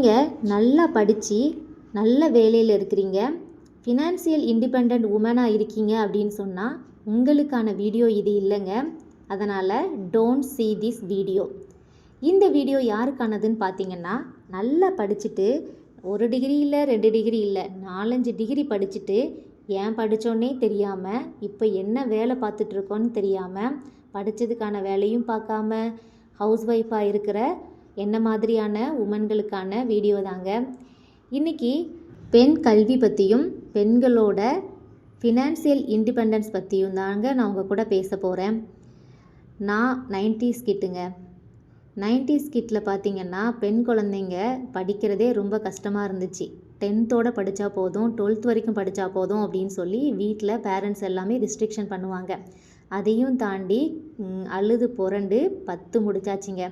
நீங்கள் நல்லா படித்து நல்ல வேலையில் இருக்கிறீங்க, ஃபினான்சியல் இண்டிபெண்ட் உமனாக இருக்கீங்க அப்படின்னு சொன்னால் உங்களுக்கான வீடியோ இது இல்லைங்க. அதனால் டோன்ட் see திஸ் வீடியோ. இந்த வீடியோ யாருக்கானதுன்னு பார்த்தீங்கன்னா, நல்லா படிச்சுட்டு 1 டிகிரி இல்லை 2 டிகிரி இல்லை 4-5 டிகிரி படிச்சுட்டு ஏன் படித்தோன்னே தெரியாமல் இப்போ என்ன வேலை பார்த்துட்ருக்கோன்னு தெரியாமல் படித்ததுக்கான வேலையும் பார்க்காம ஹவுஸ் ஒய்ஃபாக இருக்கிற என்ன மாதிரியான உமன்களுக்கான வீடியோ தாங்க. இன்றைக்கி பெண் கல்வி பற்றியும் பெண்களோட ஃபினான்சியல் இண்டிபெண்டன்ஸ் பற்றியும் தாங்க நான் உங்கள் கூட பேச போகிறேன். நான் 90s கிட்டுங்க. 90s கிட்டில் பார்த்திங்கன்னா பெண் குழந்தைங்க படிக்கிறதே ரொம்ப கஷ்டமாக இருந்துச்சு. 10th படித்தா போதும், 12th வரைக்கும் படித்தா போதும் அப்படின்னு சொல்லி வீட்டில் பேரண்ட்ஸ் எல்லாமே ரெஸ்ட்ரிக்ஷன் பண்ணுவாங்க. அதையும் தாண்டி அழுது புரண்டு 10 முடிச்சாச்சுங்க.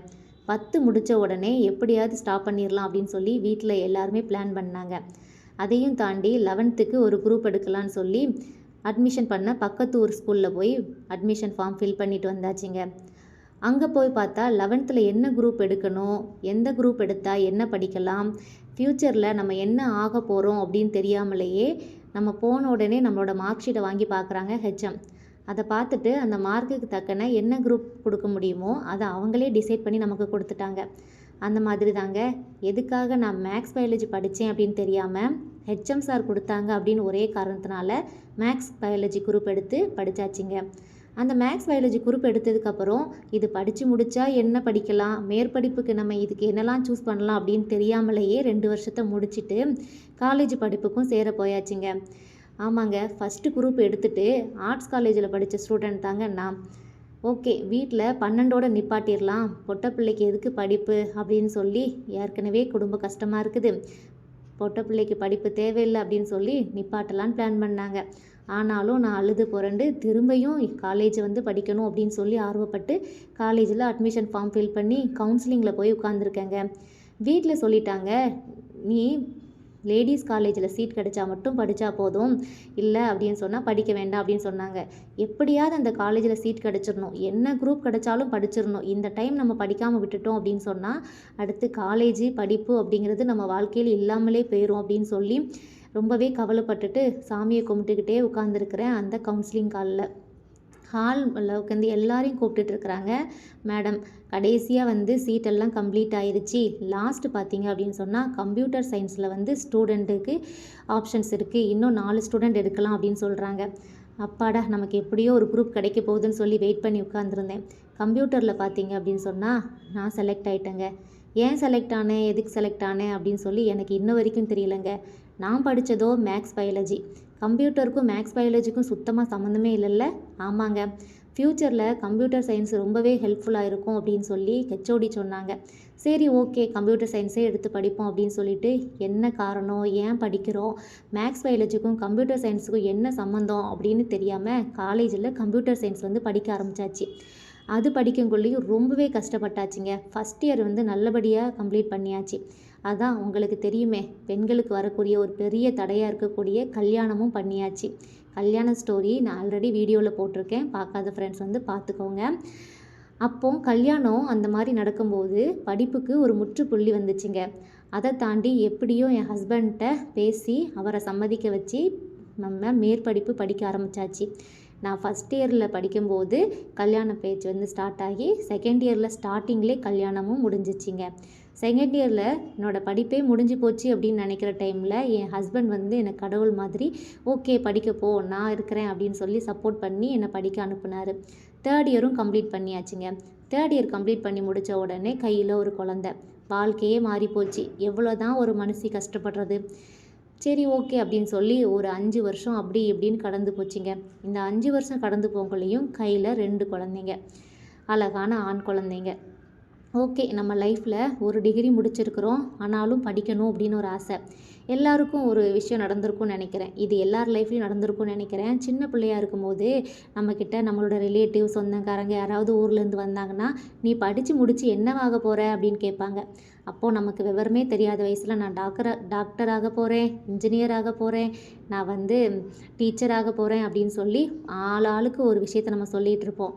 10 முடித்த உடனே எப்படியாவது ஸ்டாப் பண்ணிடலாம் அப்படின்னு சொல்லி வீட்டில் எல்லாருமே பிளான் பண்ணாங்க. அதையும் தாண்டி 11th ஒரு குரூப் எடுக்கலான்னு சொல்லி அட்மிஷன் பண்ண பக்கத்து ஊர் ஸ்கூலில் போய் அட்மிஷன் ஃபார்ம் ஃபில் பண்ணிட்டு வந்தாச்சுங்க. அங்கே போய் பார்த்தா 11th என்ன குரூப் எடுக்கணும், எந்த குரூப் எடுத்தால் என்ன படிக்கலாம், ஃப்யூச்சரில் நம்ம என்ன ஆக போகிறோம் அப்படின்னு தெரியாமலேயே நம்ம போன உடனே நம்மளோட மார்க் ஷீட்டை வாங்கி பார்க்குறாங்க ஹெச்எம். அதை பார்த்துட்டு அந்த மார்க்குக்கு தக்கன என்ன குரூப் கொடுக்க முடியுமோ அதை அவங்களே டிசைட் பண்ணி நமக்கு கொடுத்துட்டாங்க. அந்த மாதிரி தாங்க எதுக்காக நான் மேக்ஸ் பயாலஜி படித்தேன் அப்படின்னு தெரியாமல் ஹெச்எம் சார் கொடுத்தாங்க அப்படின்னு ஒரே காரணத்தினால மேக்ஸ் பயாலஜி குரூப் எடுத்து படித்தாச்சுங்க. அந்த மேக்ஸ் பயாலஜி குரூப் எடுத்ததுக்கப்புறம் இது படித்து முடித்தா என்ன படிக்கலாம், மேற்படிப்புக்கு நம்ம இதுக்கு என்னெல்லாம் சூஸ் பண்ணலாம் அப்படின்னு தெரியாமலேயே 2 வருஷத்தை முடிச்சுட்டு காலேஜ் படிப்புக்கும் சேர போயாச்சுங்க. ஆமாங்க, ஃபஸ்ட்டு குரூப் எடுத்துகிட்டு ஆர்ட்ஸ் காலேஜில் படித்த ஸ்டூடெண்ட் தாங்க நான். ஓகே, வீட்டில் 12 நிப்பாட்டிடலாம், பொட்டை பிள்ளைக்கு எதுக்கு படிப்பு அப்படின்னு சொல்லி ஏற்கனவே குடும்ப கஷ்டமாக இருக்குது, பொட்டை பிள்ளைக்கு படிப்பு தேவையில்லை அப்படின்னு சொல்லி நிப்பாட்டலான்னு பிளான் பண்ணாங்க. ஆனாலும் நான் அழுது புரண்டு திரும்பியும் காலேஜ் படிக்கணும் அப்படின்னு சொல்லி ஆர்வப்பட்டு காலேஜில் அட்மிஷன் ஃபார்ம் ஃபில் பண்ணி கவுன்சிலிங்கில் போய் உட்காந்துருக்கேங்க. வீட்டில் சொல்லிட்டாங்க, நீ லேடிஸ் காலேஜில் சீட் கிடைச்சா மட்டும் படித்தா போதும், இல்லை அப்படின்னு சொன்னால் படிக்க வேண்டாம் அப்படின்னு சொன்னாங்க. எப்படியாவது அந்த காலேஜில் சீட் கிடச்சிடணும், என்ன குரூப் கிடைச்சாலும் படிச்சிடணும், இந்த டைம் நம்ம படிக்காமல் விட்டுட்டோம் அப்படின்னு சொன்னால் அடுத்து காலேஜ் படிப்பு அப்படிங்கிறது நம்ம வாழ்க்கையில் இல்லாமலே போயிடும் அப்படின்னு சொல்லி ரொம்பவே கவலைப்பட்டுட்டு சாமியை கும்பிட்டுக்கிட்டே உட்காந்துருக்கிறேன். அந்த கவுன்சிலிங் ஹாலில் உட்காந்து எல்லாரையும் கூப்பிட்டுட்ருக்குறாங்க. மேடம், கடைசியாக சீட்டெல்லாம் கம்ப்ளீட் ஆயிடுச்சு, லாஸ்ட்டு பார்த்தீங்க அப்படின்னு சொன்னால் கம்ப்யூட்டர் சயின்ஸில் ஸ்டூடெண்ட்டுக்கு ஆப்ஷன்ஸ் இருக்குது, இன்னும் 4 ஸ்டூடெண்ட் எடுக்கலாம் அப்படின்னு சொல்கிறாங்க. அப்பாடா, நமக்கு எப்படியோ ஒரு குரூப் கிடைக்க போகுதுன்னு சொல்லி வெயிட் பண்ணி உட்காந்துருந்தேன். கம்ப்யூட்டரில் பார்த்தீங்க அப்படின்னு சொன்னால் நான் செலக்ட் ஆகிட்டேங்க. ஏன் செலக்ட் ஆனேன், எதுக்கு செலக்ட் ஆனேன் அப்படின்னு சொல்லி எனக்கு இன்ன வரைக்கும் தெரியலைங்க. நான் படித்ததோ மேக்ஸ் பயாலஜி, கம்ப்யூட்டருக்கும் மேக்ஸ் பயாலஜிக்கும் சுத்தமாக சம்மந்தமே இல்லைல்ல. ஆமாங்க, ஃப்யூச்சரில் கம்ப்யூட்டர் சயின்ஸ் ரொம்பவே ஹெல்ப்ஃபுல்லாக இருக்கும் அப்படின்னு சொல்லி ஹெச்ஓடி சொன்னாங்க. சரி, ஓகே, கம்ப்யூட்டர் சயின்ஸே எடுத்து படிப்போம் அப்படின்னு சொல்லிட்டு என்ன காரணம், ஏன் படிக்கிறோம், மேக்ஸ் பயாலஜிக்கும் கம்ப்யூட்டர் சயின்ஸுக்கும் என்ன சம்மந்தம் அப்படின்னு தெரியாமல் காலேஜில் கம்ப்யூட்டர் சயின்ஸ் படிக்க ஆரம்பித்தாச்சு. அது படிக்கக்குள்ளேயும் ரொம்பவே கஷ்டப்பட்டாச்சுங்க. ஃபஸ்ட் இயர் நல்லபடியாக கம்ப்ளீட் பண்ணியாச்சு. அதான் உங்களுக்கு தெரியுமே, பெண்களுக்கு வரக்கூடிய ஒரு பெரிய தடையாக இருக்கக்கூடிய கல்யாணமும் பண்ணியாச்சு. கல்யாண ஸ்டோரி நான் ஆல்ரெடி வீடியோவில் போட்டிருக்கேன், பார்க்காத ஃப்ரெண்ட்ஸ் பார்த்துக்கோங்க. அப்போ கல்யாணம் அந்த மாதிரி நடக்கும்போது படிப்புக்கு ஒரு முற்றுப்புள்ளி வந்துச்சுங்க. அதை தாண்டி எப்படியோ என் ஹஸ்பண்ட்ட பேசி அவரை சம்மதிக்க வச்சு நம்ம மேற்படிப்பு படிக்க ஆரம்பித்தாச்சு. நான் ஃபஸ்ட் இயரில் படிக்கும்போது கல்யாண பேச்சு ஸ்டார்ட் ஆகி செகண்ட் இயரில் ஸ்டார்டிங்லேயே கல்யாணமும் முடிஞ்சிச்சிங்க. செகண்ட் இயரில் என்னோடய படிப்பே முடிஞ்சு போச்சு அப்படின்னு நினைக்கிற டைமில் என் ஹஸ்பண்ட் எனக்கு கடவுள் மாதிரி ஓகே படிக்க போ, நான் இருக்கிறேன் அப்படின்னு சொல்லி சப்போர்ட் பண்ணி என்னை படிக்க அனுப்புனார். தேர்ட் இயரும் கம்ப்ளீட் பண்ணியாச்சுங்க. தேர்ட் இயர் கம்ப்ளீட் பண்ணி முடித்த உடனே கையில் ஒரு குழந்தை. வாழ்க்கையே மாறி போச்சு. எவ்வளோ தான் ஒரு மனுஷி கஷ்டப்படுறது. சரி, ஓகே அப்படின்னு சொல்லி ஒரு 5 வருஷம் அப்படி இப்படின்னு கடந்து போச்சுங்க. இந்த 5 வருஷம் கடந்து போகக்குள்ளேயும் கையில் 2 குழந்தைங்க, அழகான ஆண் குழந்தைங்க. ஓகே, நம்ம லைஃப்பில் ஒரு டிகிரி முடிச்சிருக்கிறோம், ஆனாலும் படிக்கணும் அப்படின்னு ஒரு ஆசை. எல்லாருக்கும் ஒரு விஷயம் நடந்திருக்கும்னு நினைக்கிறேன், இது எல்லார் லைஃப்லையும் நடந்திருக்கும்னு நினைக்கிறேன். சின்ன பிள்ளையாக இருக்கும்போது நம்மக்கிட்ட நம்மளோட ரிலேட்டிவ் சொந்தக்காரங்க யாராவது ஊர்லேருந்து வந்தாங்கன்னா, நீ படித்து முடித்து என்னவாக போகிற அப்படின்னு கேட்பாங்க. அப்போது நமக்கு விவரமே தெரியாத வயசில் நான் டாக்டராக போகிறேன், இன்ஜினியராக போகிறேன், நான் டீச்சராக போகிறேன் அப்படின்னு சொல்லி ஆளுக்கு ஒரு விஷயத்தை நம்ம சொல்லிகிட்டு இருப்போம்.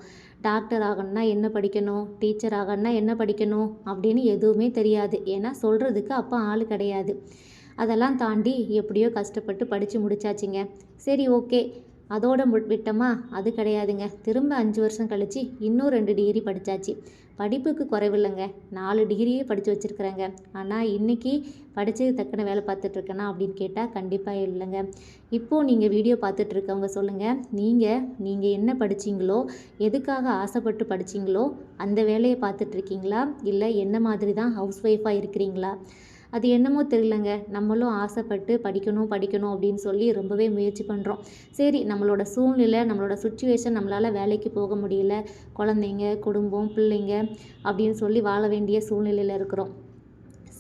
டாக்டர் ஆகணும்னா என்ன படிக்கணும், டீச்சர் ஆகணும்னா என்ன படிக்கணும் அப்படின்னு எதுவுமே தெரியாது. ஏன்னா சொல்கிறதுக்கு அப்போ ஆள் கிடையாது. அதெல்லாம் தாண்டி எப்படியோ கஷ்டப்பட்டு படித்து முடிச்சாச்சுங்க. சரி, ஓகே, அதோட விட்டோமா? அது கிடையாதுங்க. திரும்ப 5 வருஷம் கழித்து இன்னும் 2 டிகிரி படித்தாச்சு. படிப்புக்கு குறைவில்லைங்க. 4 டிகிரியே படித்து வச்சுருக்குறேங்க. ஆனால் இன்றைக்கி படித்தது தக்கன வேலை பார்த்துட்ருக்கேனா அப்படின்னு கேட்டால் கண்டிப்பாக இல்லைங்க. இப்போது நீங்கள் வீடியோ பார்த்துட்ருக்கவங்க சொல்லுங்கள், நீங்கள் என்ன படிச்சிங்களோ, எதுக்காக ஆசைப்பட்டு படிச்சிங்களோ அந்த வேலையை பார்த்துட்ருக்கீங்களா, இல்லை என்ன மாதிரி தான் ஹவுஸ் ஒய்ஃபாக இருக்கிறீங்களா? அது என்னமோ தெரியலங்க, நம்மளும் ஆசைப்பட்டு படிக்கணும் அப்படின்னு சொல்லி ரொம்பவே முயற்சி பண்ணுறோம். சரி, நம்மளோட சூழ்நிலை, நம்மளோட சுச்சுவேஷன், நம்மளால் வேலைக்கு போக முடியல, குழந்தைங்க, குடும்பம், பிள்ளைங்க அப்படின்னு சொல்லி வாழ வேண்டிய சூழ்நிலையில் இருக்கிறோம்.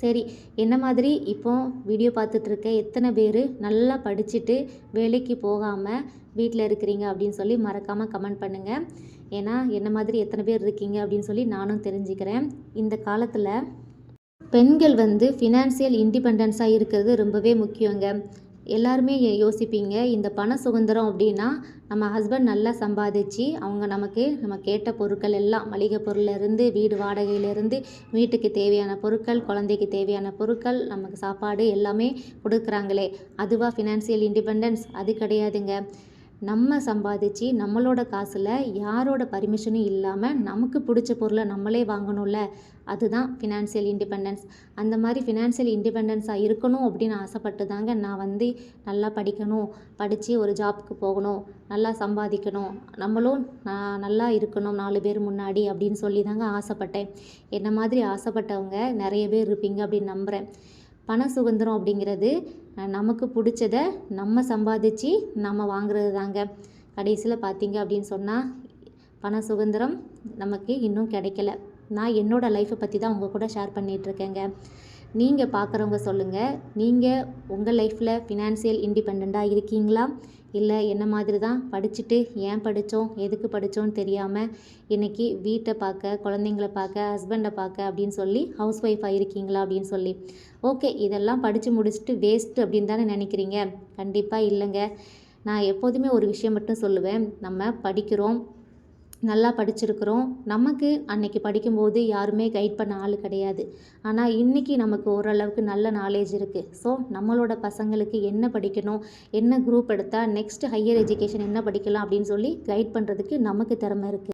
சரி, என்ன மாதிரி இப்போ வீடியோ பார்த்துட்ருக்க எத்தனை பேர் நல்லா படிச்சுட்டு வேலைக்கு போகாமல் வீட்டில் இருக்கிறீங்க அப்படின்னு சொல்லி மறக்காமல் கமெண்ட் பண்ணுங்கள். ஏன்னா என்ன மாதிரி எத்தனை பேர் இருக்கீங்க அப்படின்னு சொல்லி நானும் தெரிஞ்சுக்கிறேன். இந்த காலத்தில் பெண்கள் ஃபினான்சியல் இண்டிபெண்டன்ஸாக இருக்கிறது ரொம்பவே முக்கியங்க. எல்லாருமே யோசிப்பீங்க, இந்த பண சுதந்திரம் அப்படின்னா நம்ம ஹஸ்பண்ட் நல்லா சம்பாதிச்சு அவங்க நம்ம கேட்ட பொருட்கள் எல்லாம், மளிகை பொருள்லேருந்து வீடு வாடகையிலேருந்து வீட்டுக்கு தேவையான பொருட்கள், குழந்தைக்கு தேவையான பொருட்கள், நமக்கு சாப்பாடு எல்லாமே கொடுக்குறாங்களே, அதுவா ஃபினான்சியல் இண்டிபெண்டன்ஸ்? அது கிடையாதுங்க. நம்ம சம்பாதிச்சு நம்மளோட காசில் யாரோட பர்மிஷனும் இல்லாமல் நமக்கு பிடிச்ச பொருளை நம்மளே வாங்கணும்ல, அதுதான் ஃபினான்சியல் இண்டிபெண்டன்ஸ். அந்த மாதிரி ஃபினான்சியல் இண்டிபெண்டன்ஸாக இருக்கணும் அப்படின்னு ஆசைப்பட்டு தாங்க நான் நல்லா படிக்கணும், படித்து ஒரு ஜாப்புக்கு போகணும், நல்லா சம்பாதிக்கணும், நம்மளும் நல்லா இருக்கணும் 4 பேர் முன்னாடி அப்படின்னு சொல்லி தாங்க ஆசைப்பட்டேன். என்ன மாதிரி ஆசைப்பட்டவங்க நிறைய பேர் இருப்பீங்க அப்படின்னு நம்புகிறேன். பண சுதந்திரம் அப்படிங்கிறது நமக்கு பிடிச்சத நம்ம சம்பாதிச்சு நம்ம வாங்குறது தாங்க. கடைசியில் பார்த்தீங்க அப்படின்னு சொன்னால் பண சுதந்திரம் நமக்கு இன்னும் கிடைக்கல. நான் என்னோடய லைஃப்பை பற்றி தான் உங்கள் கூட ஷேர் பண்ணிகிட்ருக்கேங்க. நீங்கள் பார்க்குறவங்க சொல்லுங்கள், நீங்கள் உங்கள் லைஃப்பில் ஃபினான்சியல் இண்டிபெண்ட்டாக இருக்கீங்களா? இல்லை என்ன மாதிரி தான் படிச்சுட்டு ஏன் படித்தோம், எதுக்கு படித்தோன்னு தெரியாமல் இன்றைக்கி வீட்டை பார்க்க, குழந்தைங்கள பார்க்க, ஹஸ்பண்டை பார்க்க அப்படின்னு சொல்லி ஹவுஸ் ஒய்ஃபாக இருக்கீங்களா அப்படின்னு சொல்லி. ஓகே, இதெல்லாம் படித்து முடிச்சுட்டு வேஸ்ட்டு அப்படின்னு தானே நினைக்கிறீங்க? கண்டிப்பாக இல்லைங்க. நான் எப்போதுமே ஒரு விஷயம் மட்டும் சொல்லுவேன், நம்ம படிக்கிறோம், நல்லா படிச்சிருக்கிறோம், நமக்கு அன்னைக்கு படிக்கும்போது யாருமே கைட் பண்ண ஆள் கிடையாது. ஆனால் இன்றைக்கி நமக்கு ஓரளவுக்கு நல்ல நாலேஜ் இருக்குது. ஸோ நம்மளோட பசங்களுக்கு என்ன படிக்கணும், என்ன குரூப் எடுத்தால் நெக்ஸ்ட் ஹையர் எஜுகேஷன் என்ன படிக்கலாம் அப்படின்னு சொல்லி கைட் பண்ணுறதுக்கு நமக்கு திறமை இருக்குது.